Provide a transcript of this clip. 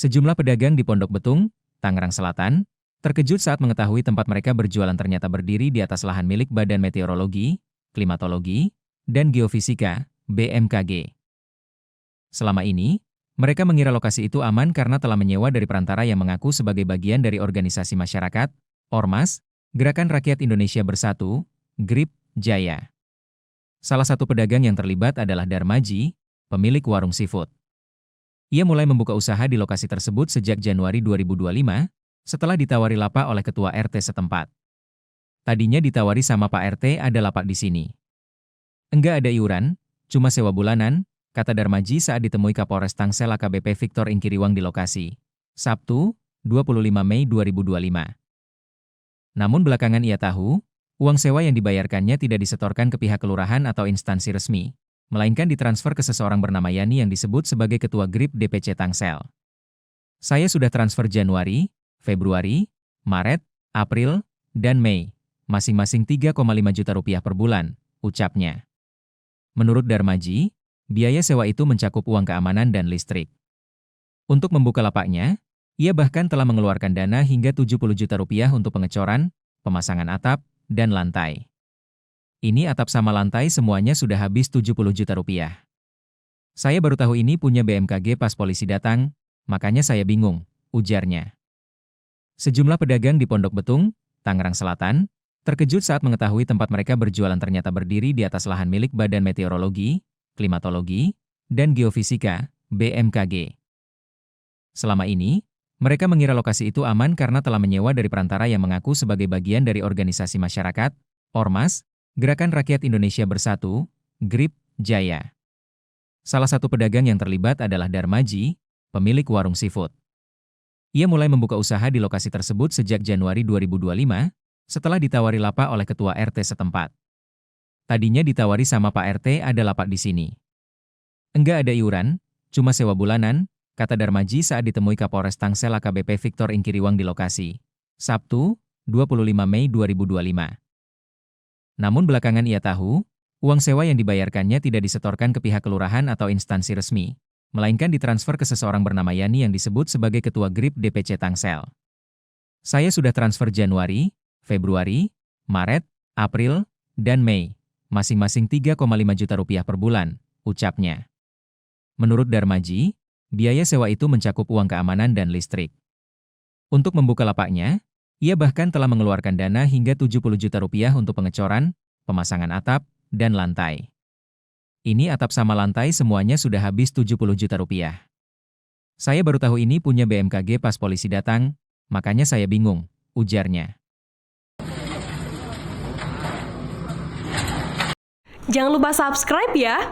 Sejumlah pedagang di Pondok Betung, Tangerang Selatan, terkejut saat mengetahui tempat mereka berjualan ternyata berdiri di atas lahan milik Badan Meteorologi, Klimatologi, dan Geofisika, BMKG. Selama ini, mereka mengira lokasi itu aman karena telah menyewa dari perantara yang mengaku sebagai bagian dari organisasi masyarakat, Ormas, Gerakan Rakyat Indonesia Bersatu, GRIP, Jaya. Salah satu pedagang yang terlibat adalah Darmaji, pemilik warung seafood. Ia mulai membuka usaha di lokasi tersebut sejak Januari 2025, setelah ditawari lapak oleh ketua RT setempat. Tadinya ditawari sama Pak RT ada lapak di sini. Enggak ada iuran, cuma sewa bulanan, kata Darmaji saat ditemui Kapolres Tangsel AKBP Victor Ingkiriwang di lokasi. Sabtu, 25 Mei 2025. Namun belakangan ia tahu, uang sewa yang dibayarkannya tidak disetorkan ke pihak kelurahan atau instansi resmi, melainkan ditransfer ke seseorang bernama Yani yang disebut sebagai Ketua GRIP DPC Tangsel. Saya sudah transfer Januari, Februari, Maret, April, dan Mei, masing-masing 3,5 juta rupiah per bulan, ucapnya. Menurut Darmaji, biaya sewa itu mencakup uang keamanan dan listrik. Untuk membuka lapaknya, ia bahkan telah mengeluarkan dana hingga 70 juta rupiah untuk pengecoran, pemasangan atap, dan lantai. Ini atap sama lantai semuanya sudah habis 70 juta rupiah. Saya baru tahu ini punya BMKG pas polisi datang, makanya saya bingung, ujarnya. Sejumlah pedagang di Pondok Betung, Tangerang Selatan, terkejut saat mengetahui tempat mereka berjualan ternyata berdiri di atas lahan milik Badan Meteorologi, Klimatologi, dan Geofisika, BMKG. Selama ini, mereka mengira lokasi itu aman karena telah menyewa dari perantara yang mengaku sebagai bagian dari organisasi masyarakat, Ormas, Gerakan Rakyat Indonesia Bersatu, GRIP, Jaya. Salah satu pedagang yang terlibat adalah Darmaji, pemilik warung seafood. Ia mulai membuka usaha di lokasi tersebut sejak Januari 2025, setelah ditawari lapak oleh ketua RT setempat. Tadinya ditawari sama Pak RT ada lapak di sini. Enggak ada iuran, cuma sewa bulanan, kata Darmaji saat ditemui Kapolres Tangsel AKBP Victor Ingkiriwang di lokasi. Sabtu, 25 Mei 2025. Namun belakangan ia tahu, uang sewa yang dibayarkannya tidak disetorkan ke pihak kelurahan atau instansi resmi, melainkan ditransfer ke seseorang bernama Yani yang disebut sebagai Ketua GRIP DPC Tangsel. Saya sudah transfer Januari, Februari, Maret, April, dan Mei, masing-masing 3,5 juta rupiah per bulan, ucapnya. Menurut Darmaji, biaya sewa itu mencakup uang keamanan dan listrik. Untuk membuka lapaknya, ia bahkan telah mengeluarkan dana hingga 70 juta rupiah untuk pengecoran, pemasangan atap, dan lantai. Ini atap sama lantai semuanya sudah habis 70 juta rupiah. Saya baru tahu ini punya BMKG pas polisi datang, makanya saya bingung, ujarnya. Jangan lupa subscribe ya!